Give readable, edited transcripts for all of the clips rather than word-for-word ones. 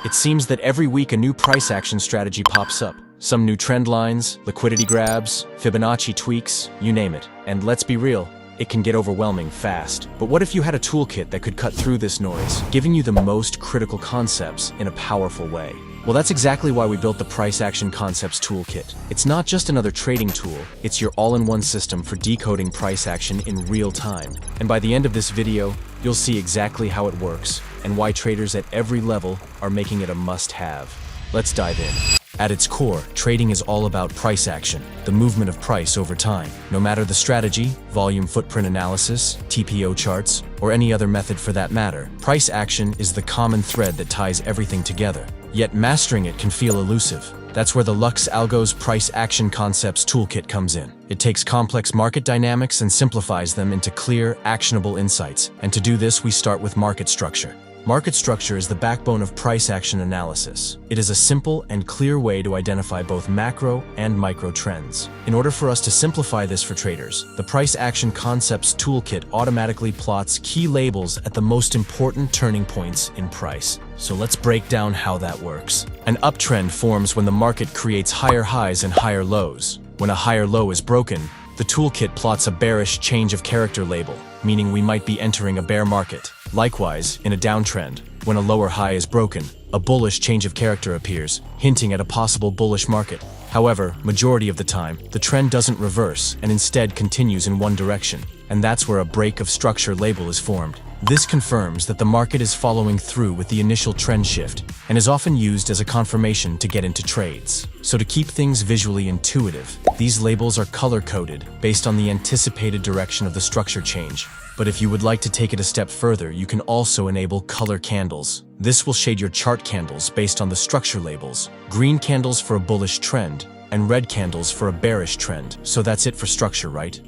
It seems that every week a new price action strategy pops up. Some new trend lines, liquidity grabs, Fibonacci tweaks, you name it. And let's be real, it can get overwhelming fast. But what if you had a toolkit that could cut through this noise, giving you the most critical concepts in a powerful way? Well, that's exactly why we built the Price Action Concepts Toolkit. It's not just another trading tool, it's your all-in-one system for decoding price action in real time. And by the end of this video, you'll see exactly how it works and why traders at every level are making it a must-have. Let's dive in. At its core, trading is all about price action, the movement of price over time. No matter the strategy, volume footprint analysis, TPO charts, or any other method for that matter, price action is the common thread that ties everything together. Yet mastering it can feel elusive. That's where the LuxAlgo's Price Action Concepts Toolkit comes in. It takes complex market dynamics and simplifies them into clear, actionable insights. And to do this, we start with market structure. Market structure is the backbone of price action analysis. It is a simple and clear way to identify both macro and micro trends. In order for us to simplify this for traders, the Price Action Concepts Toolkit automatically plots key labels at the most important turning points in price. So let's break down how that works. An uptrend forms when the market creates higher highs and higher lows. When a higher low is broken, the toolkit plots a bearish change of character label, meaning we might be entering a bear market. Likewise, in a downtrend, when a lower high is broken, a bullish change of character appears, hinting at a possible bullish market. However, majority of the time, the trend doesn't reverse and instead continues in one direction, and that's where a break of structure label is formed. This confirms that the market is following through with the initial trend shift and is often used as a confirmation to get into trades. So to keep things visually intuitive, these labels are color-coded based on the anticipated direction of the structure change. But if you would like to take it a step further, you can also enable color candles. This will shade your chart candles based on the structure labels. Green candles for a bullish trend, and red candles for a bearish trend. So that's it for structure, right?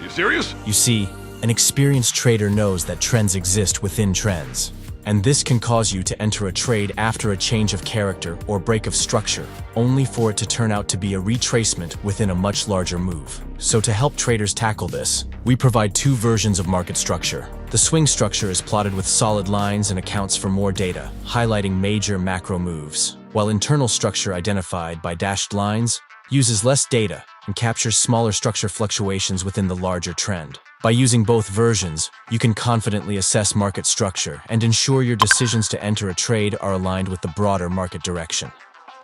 You serious? You see, an experienced trader knows that trends exist within trends. And this can cause you to enter a trade after a change of character or break of structure, only for it to turn out to be a retracement within a much larger move. So to help traders tackle this, we provide two versions of market structure. The swing structure is plotted with solid lines and accounts for more data, highlighting major macro moves, while internal structure identified by dashed lines uses less data and captures smaller structure fluctuations within the larger trend. By using both versions, you can confidently assess market structure and ensure your decisions to enter a trade are aligned with the broader market direction.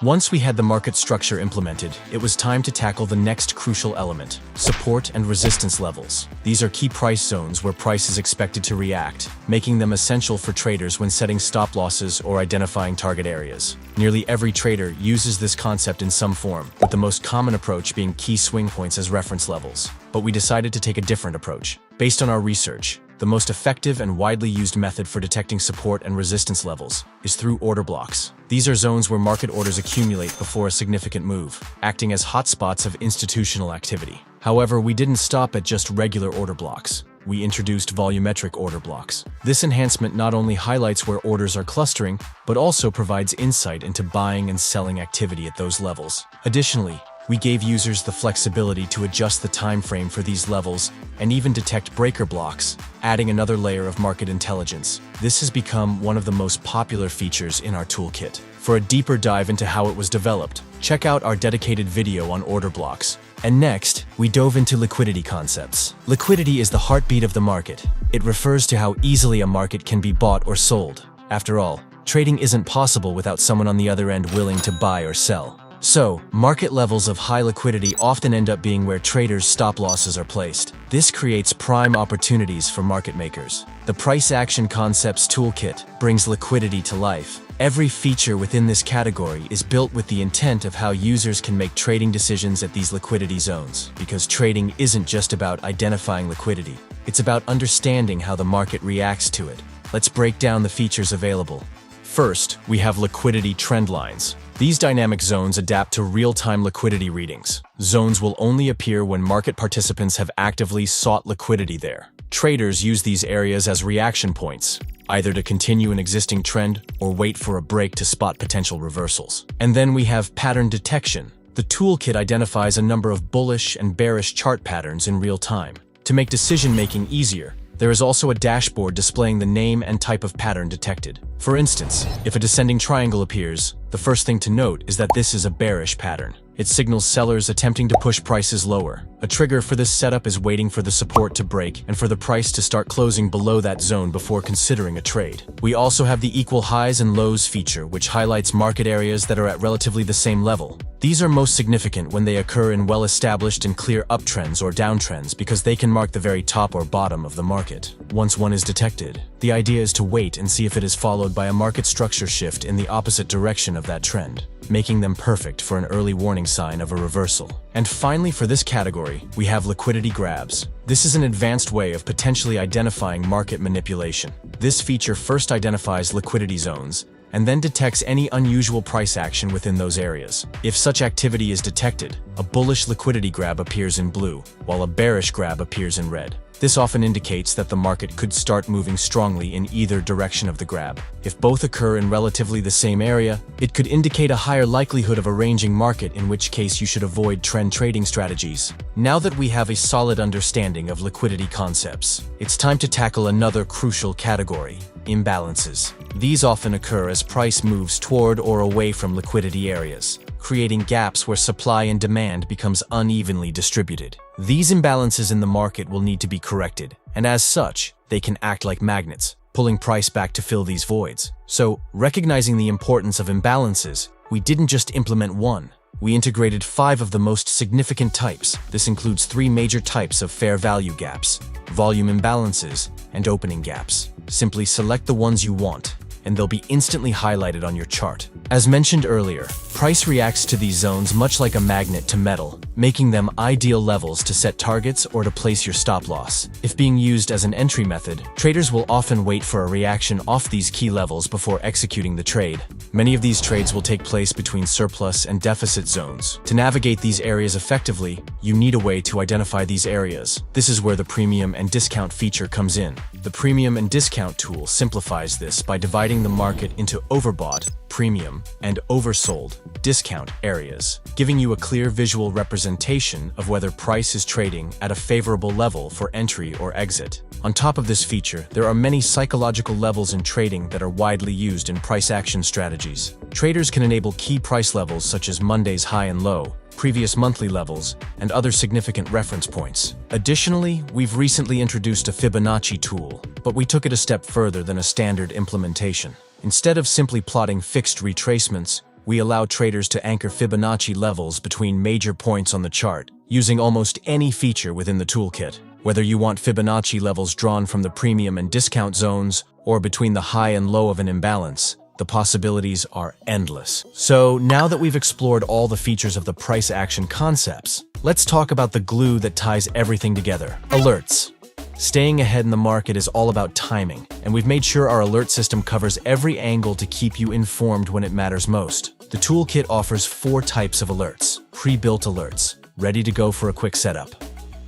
Once we had the market structure implemented, it was time to tackle the next crucial element: support and resistance levels. These are key price zones where price is expected to react, making them essential for traders when setting stop losses or identifying target areas. Nearly every trader uses this concept in some form, with the most common approach being key swing points as reference levels. But we decided to take a different approach. Based on our research, the most effective and widely used method for detecting support and resistance levels is through order blocks. These are zones where market orders accumulate before a significant move, acting as hotspots of institutional activity. However, we didn't stop at just regular order blocks. We introduced volumetric order blocks. This enhancement not only highlights where orders are clustering, but also provides insight into buying and selling activity at those levels. Additionally, we gave users the flexibility to adjust the time frame for these levels and even detect breaker blocks, adding another layer of market intelligence. This has become one of the most popular features in our toolkit. For a deeper dive into how it was developed, check out our dedicated video on order blocks. And next, we dove into liquidity concepts. Liquidity is the heartbeat of the market. It refers to how easily a market can be bought or sold. After all, trading isn't possible without someone on the other end willing to buy or sell. So, market levels of high liquidity often end up being where traders' stop losses are placed. This creates prime opportunities for market makers. The Price Action Concepts Toolkit brings liquidity to life. Every feature within this category is built with the intent of how users can make trading decisions at these liquidity zones. Because trading isn't just about identifying liquidity, it's about understanding how the market reacts to it. Let's break down the features available. First, we have liquidity trend lines. These dynamic zones adapt to real-time liquidity readings. Zones will only appear when market participants have actively sought liquidity there. Traders use these areas as reaction points, either to continue an existing trend or wait for a break to spot potential reversals. And then we have pattern detection. The toolkit identifies a number of bullish and bearish chart patterns in real time. To make decision-making easier, There is also a dashboard displaying the name and type of pattern detected. For instance, if a descending triangle appears, the first thing to note is that this is a bearish pattern. It signals sellers attempting to push prices lower. A trigger for this setup is waiting for the support to break and for the price to start closing below that zone before considering a trade. We also have the equal highs and lows feature, which highlights market areas that are at relatively the same level. These are most significant when they occur in well-established and clear uptrends or downtrends because they can mark the very top or bottom of the market. Once one is detected, the idea is to wait and see if it is followed by a market structure shift in the opposite direction of that trend, making them perfect for an early warning sign of a reversal. And finally, for this category, we have liquidity grabs. This is an advanced way of potentially identifying market manipulation. This feature first identifies liquidity zones and then detects any unusual price action within those areas. If such activity is detected, a bullish liquidity grab appears in blue, while a bearish grab appears in red. This often indicates that the market could start moving strongly in either direction of the grab. If both occur in relatively the same area, it could indicate a higher likelihood of a ranging market, in which case you should avoid trend trading strategies. Now that we have a solid understanding of liquidity concepts, it's time to tackle another crucial category: imbalances. These often occur as price moves toward or away from liquidity areas, creating gaps where supply and demand becomes unevenly distributed. These imbalances in the market will need to be corrected, and as such, they can act like magnets, pulling price back to fill these voids. So, recognizing the importance of imbalances, we didn't just implement one. We integrated 5 of the most significant types. This includes 3 major types of fair value gaps: volume imbalances and opening gaps. Simply select the ones you want, and they'll be instantly highlighted on your chart. As mentioned earlier, price reacts to these zones much like a magnet to metal, making them ideal levels to set targets or to place your stop loss. If being used as an entry method, traders will often wait for a reaction off these key levels before executing the trade. Many of these trades will take place between surplus and deficit zones. To navigate these areas effectively, you need a way to identify these areas. This is where the premium and discount feature comes in. The premium and discount tool simplifies this by dividing the market into overbought, premium, and oversold, discount areas, giving you a clear visual representation of whether price is trading at a favorable level for entry or exit. On top of this feature, there are many psychological levels in trading that are widely used in price action strategies. Traders can enable key price levels such as Monday's high and low, previous monthly levels, and other significant reference points. Additionally, we've recently introduced a Fibonacci tool, but we took it a step further than a standard implementation. Instead of simply plotting fixed retracements, we allow traders to anchor Fibonacci levels between major points on the chart, using almost any feature within the toolkit. Whether you want Fibonacci levels drawn from the premium and discount zones, or between the high and low of an imbalance, the possibilities are endless. So now that we've explored all the features of the price action concepts, let's talk about the glue that ties everything together: alerts. Staying ahead in the market is all about timing, and we've made sure our alert system covers every angle to keep you informed when it matters most. The toolkit offers 4 types of alerts: pre-built alerts, ready to go for a quick setup;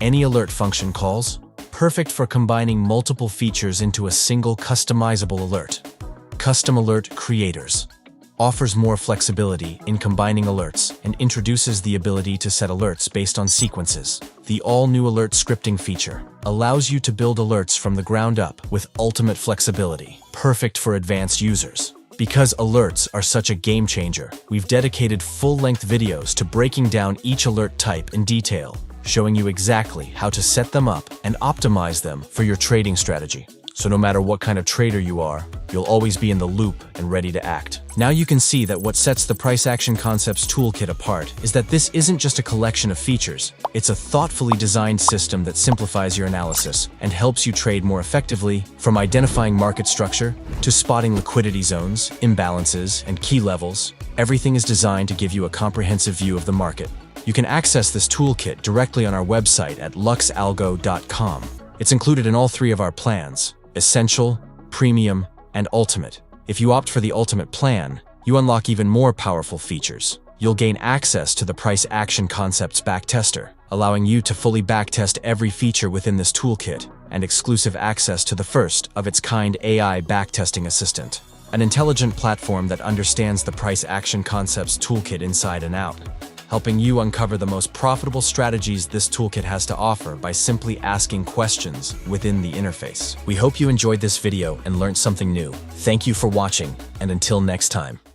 any alert function calls, perfect for combining multiple features into a single customizable alert; custom alert creators, offers more flexibility in combining alerts and introduces the ability to set alerts based on sequences. The all-new alert scripting feature allows you to build alerts from the ground up with ultimate flexibility, perfect for advanced users. Because alerts are such a game changer, we've dedicated full-length videos to breaking down each alert type in detail, showing you exactly how to set them up and optimize them for your trading strategy. So no matter what kind of trader you are, you'll always be in the loop and ready to act. Now you can see that what sets the Price Action Concepts toolkit apart is that this isn't just a collection of features. It's a thoughtfully designed system that simplifies your analysis and helps you trade more effectively, from identifying market structure to spotting liquidity zones, imbalances, and key levels. Everything is designed to give you a comprehensive view of the market. You can access this toolkit directly on our website at LuxAlgo.com. It's included in all 3 of our plans: Essential, Premium, and Ultimate. If you opt for the Ultimate plan, you unlock even more powerful features. You'll gain access to the Price Action Concepts backtester, allowing you to fully backtest every feature within this toolkit, and exclusive access to the first-of-its-kind AI backtesting assistant, an intelligent platform that understands the Price Action Concepts toolkit inside and out, helping you uncover the most profitable strategies this toolkit has to offer by simply asking questions within the interface. We hope you enjoyed this video and learned something new. Thank you for watching, and until next time.